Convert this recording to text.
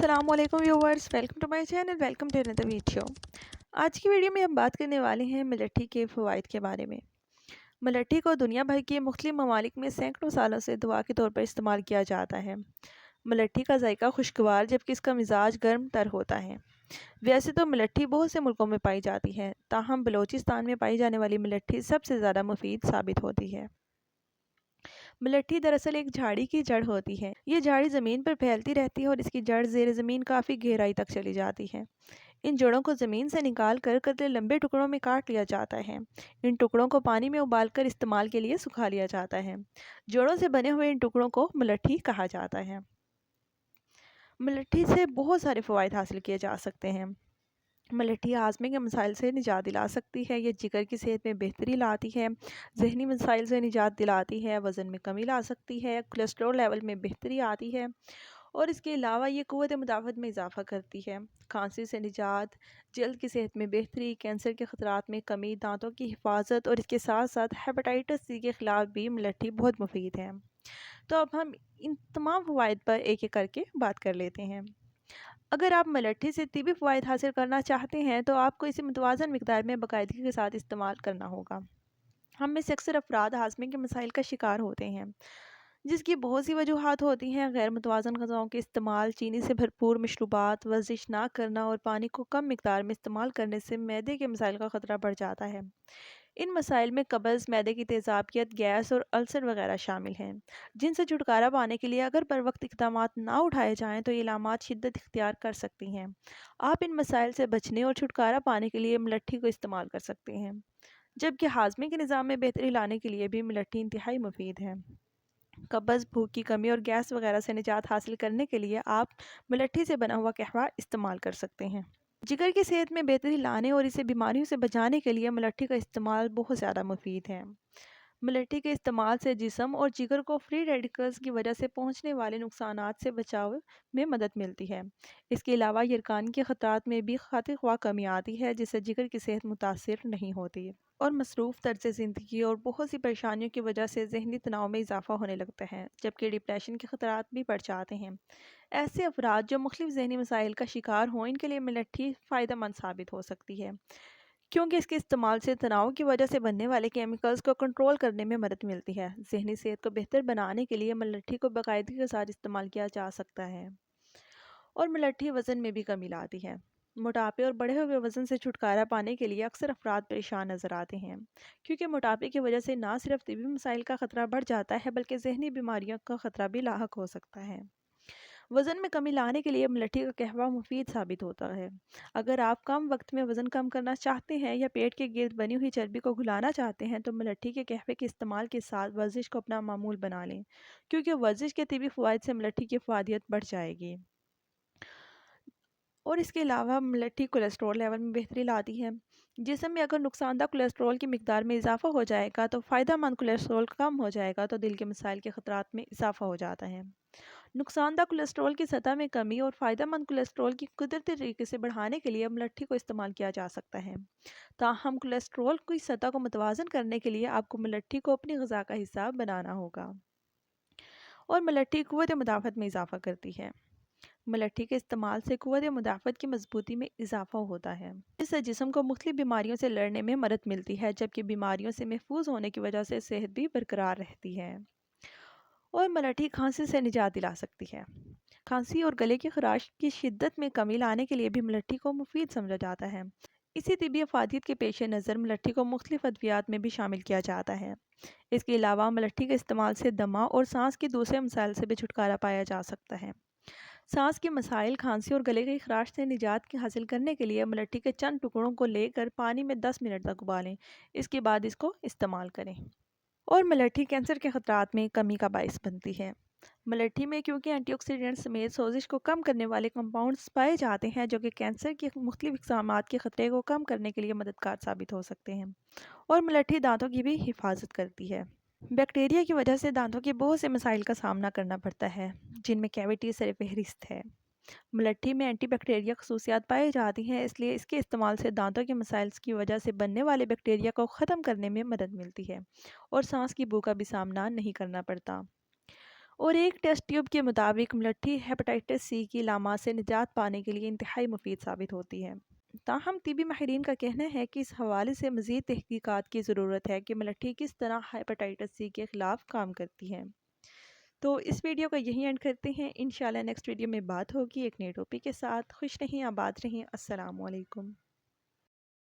अस्सलाम वालेकुम viewers, welcome to my channel, welcome to another video. आज की वीडियो में हम बात करने वाले हैं मलट्ठी के फ़वाइद के बारे में। मलट्ठी को दुनिया भर के मुख्तलिफ ममालिक में सैकड़ों सालों से दवा के तौर पर इस्तेमाल किया जाता है। मलट्ठी का जायका खुशगवार जबकि इसका मिजाज गर्म तर होता है। वैसे तो मलट्ठी बहुत से मुल्कों में पाई जाती है, ताहम बलूचिस्तान में पाई जाने वाली मलट्ठी सबसे ज़्यादा मुफीद साबित होती है। मलट्ठी दरअसल एक झाड़ी की जड़ होती है। ये झाड़ी ज़मीन पर फैलती रहती है और इसकी जड़ ज़ेर ज़मीन काफ़ी गहराई तक चली जाती है। इन जड़ों को ज़मीन से निकाल कर कतरे लंबे टुकड़ों में काट लिया जाता है। इन टुकड़ों को पानी में उबालकर इस्तेमाल के लिए सुखा लिया जाता है। जड़ों से बने हुए इन टुकड़ों को मलट्ठी कहा जाता है। मलट्ठी से बहुत सारे फ़वाइद हासिल किए जा सकते हैं। मलट्ठी हाज़मे के मसाइल से निजात दिला सकती है। ये जिगर की सेहत में बेहतरी लाती है, ज़हनी मसाइल से निजात दिलाती है, वज़न में कमी ला सकती है, कोलेस्ट्रॉल लेवल में बेहतरी आती है और इसके अलावा ये क़ुव्वत मुदाफ़त में इजाफ़ा करती है। खांसी से निजात, जल्द की सेहत में बेहतरी, कैंसर के ख़तरात में कमी, दांतों की हिफाजत और इसके साथ साथ हेपेटाइटिस सी के ख़िलाफ़ भी मलट्ठी बहुत मुफीद है। तो अब हम इन तमाम फ़वाइद पर एक एक करके बात कर लेते हैं। अगर आप मलट्ठी से तिबी फ़वाइद हासिल करना चाहते हैं तो आपको इसे मुतवाज़न मिक़दार में बाकायदगी के साथ इस्तेमाल करना होगा। हम में से अक्सर अफ़राद हाज़मे के मसाइल का शिकार होते हैं, जिसकी बहुत सी वजूहात होती हैं। गैर मुतवाज़न ग़िज़ाओं के इस्तेमाल, चीनी से भरपूर मशरूबात, वर्जिश ना करना और पानी को कम मिक़दार में इस्तेमाल करने से मैदे के मसाइल का ख़तरा बढ़ जाता है। इन मसाइल में कब्ज़, मैदे की तेज़ाबियत, गैस और अल्सर वगैरह शामिल हैं, जिनसे छुटकारा पाने के लिए अगर बर वक्त इक़दामात ना उठाए जाएँ तो ये इलामात शिद्दत इख्तियार कर सकती हैं। आप इन मसाइल से बचने और छुटकारा पाने के लिए मलट्ठी को इस्तेमाल कर सकते हैं, जबकि हाज़मे के निज़ाम में बेहतरी लाने के लिए भी मलट्ठी इंतहाई मुफीद है। कब्ज़, भूख की कमी और गैस वगैरह से निजात हासिल करने के लिए आप मलट्ठी से बना हुआ कहवा इस्तेमाल कर सकते हैं। जिगर की सेहत में बेहतरी लाने और इसे बीमारियों से बचाने के लिए मलट्ठी का इस्तेमाल बहुत ज़्यादा मुफीद है। मलट्ठी के इस्तेमाल से जिस्म और जिगर को फ्री रेडिकल्स की वजह से पहुंचने वाले नुकसानात से बचाव में मदद मिलती है। इसके अलावा यरकान के ख़तरात में भी खातिर ख्वाह कमी आती है, जिससे जिगर की सेहत मुतासिर नहीं होती और मसरूफ़ तर्ज़ ज़िंदगी और बहुत सी परेशानियों की वजह से ज़हनी तनाव में इजाफ़ा होने लगता है, जबकि डिप्रेशन के ख़तरात भी बढ़ जाते हैं। ऐसे अफराद जो मुख्तलिफ़ ज़हनी मसाइल का शिकार हों, इनके लिए मलट्ठी फ़ायदेमंद साबित हो सकती है, क्योंकि इसके इस्तेमाल से तनाव की वजह से बनने वाले केमिकल्स को कंट्रोल करने में मदद मिलती है। ज़हनी सेहत को बेहतर बनाने के लिए मलट्ठी को बाकायदगी के साथ इस्तेमाल किया जा सकता है और मलट्ठी वज़न में भी कमी लाती है। मोटापे और बढ़े हुए वज़न से छुटकारा पाने के लिए अक्सर अफराद परेशान नज़र आते हैं, क्योंकि मोटापे की वजह से ना सिर्फ तिबी मसाइल का ख़तरा बढ़ जाता है, बल्कि ज़हनी बीमारियों का ख़तरा भी लाहक हो सकता है। वज़न में कमी लाने के लिए मलट्ठी का कहवा मुफीद साबित होता है। अगर आप कम वक्त में वज़न कम करना चाहते हैं या पेट के गिर्द बनी हुई चर्बी को घुलाना चाहते हैं तो मलट्ठी के कहवे के इस्तेमाल के साथ वर्जिश को अपना मामूल बना लें, क्योंकि वर्जिश के तिबी फ़वाइद से मलट्ठी की फ़ायदियत बढ़ जाएगी। और इसके अलावा मलट्ठी कोलेस्ट्रॉल लेवल में बेहतरी लाती है। जिस्म में अगर नुकसानदा कोलेस्ट्रॉल की मिकदार में इजाफा हो जाएगा तो फ़ायदेमंद कोलेस्ट्रॉल कम हो जाएगा तो दिल के मसाइल के ख़तरात में इजाफा हो जाता है। नुकसानदा कोलेस्ट्रॉल की सतह में कमी और फ़ायदेमंद कोलेस्ट्रॉल की कुदरती तरीके से बढ़ाने के लिए मलट्ठी को इस्तेमाल किया जा सकता है। ताहम कोलेस्ट्रॉल की सतह को मुतवाज़न करने के लिए आपको मलट्ठी को अपनी ग़िज़ा का हिस्सा बनाना होगा। और मलट्ठी क़ुव्वत मुदाफ़त में इजाफ़ा करती है। मलट्ठी के इस्तेमाल से क़ुव्वत मुदाफ़त की मजबूती में इजाफ़ा होता है, जिससे जिस्म को मुख्तलिफ बीमारियों से लड़ने में मदद मिलती है, जबकि बीमारियों से महफूज होने की वजह से सेहत भी बरकरार रहती है। और मलट्ठी खांसी से निजात दिला सकती है। खांसी और गले की खराश की शिद्दत में कमी लाने के लिए भी मलट्ठी को मुफीद समझा जाता है। इसी तिबी अफादियत के पेश नज़र मलट्ठी को मुख्तलिफ अद्वियात में भी शामिल किया जाता है। इसके अलावा मलट्ठी के इस्तेमाल से दमा और सांस के दूसरे मसाइल से भी छुटकारा पाया जा सकता है। सांस के मसाइल, खांसी और गले की खराश से निजात की हासिल करने के लिए मलट्ठी के चंद टुकड़ों को लेकर पानी में 10 मिनट तक उबालें। इसके बाद इसको इस्तेमाल करें। और मलट्ठी कैंसर के ख़तरात में कमी का बाइस बनती है। मलट्ठी में क्योंकि एंटीऑक्सीडेंट समेत सोजिश को कम करने वाले कंपाउंड्स पाए जाते हैं, जो कि कैंसर के मुख्तलिफ इक़सामात के ख़तरे को कम करने के लिए मददगार साबित हो सकते हैं। और मलट्ठी दांतों की भी हिफाजत करती है। बैक्टीरिया की वजह से दांतों के बहुत से मसाइल का सामना करना पड़ता है, जिनमें कैविटी सरफहरिस्त है। मलट्ठी में एंटीबैक्टीरिया खसूसियात पाई जाती हैं, इसलिए इसके इस्तेमाल से दांतों के मसाइल की वजह से बनने वाले बैक्टीरिया को ख़त्म करने में मदद मिलती है और सांस की बू का भी सामना नहीं करना पड़ता। اور ایک ٹیسٹ ٹیوب کے مطابق ملٹھی ہیپاٹائٹس سی کی علامات سے نجات پانے کے لیے انتہائی مفید ثابت ہوتی ہے۔ تاہم طبی ماہرین کا کہنا ہے کہ اس حوالے سے مزید تحقیقات کی ضرورت ہے کہ ملٹھی کس طرح ہیپاٹائٹس سی کے خلاف کام کرتی ہے۔ تو اس ویڈیو کا یہی اینڈ کرتے ہیں، انشاءاللہ نیکسٹ ویڈیو میں بات ہوگی ایک نئے ٹاپک کے ساتھ۔ خوش رہیں، آباد رہیں، السلام علیکم۔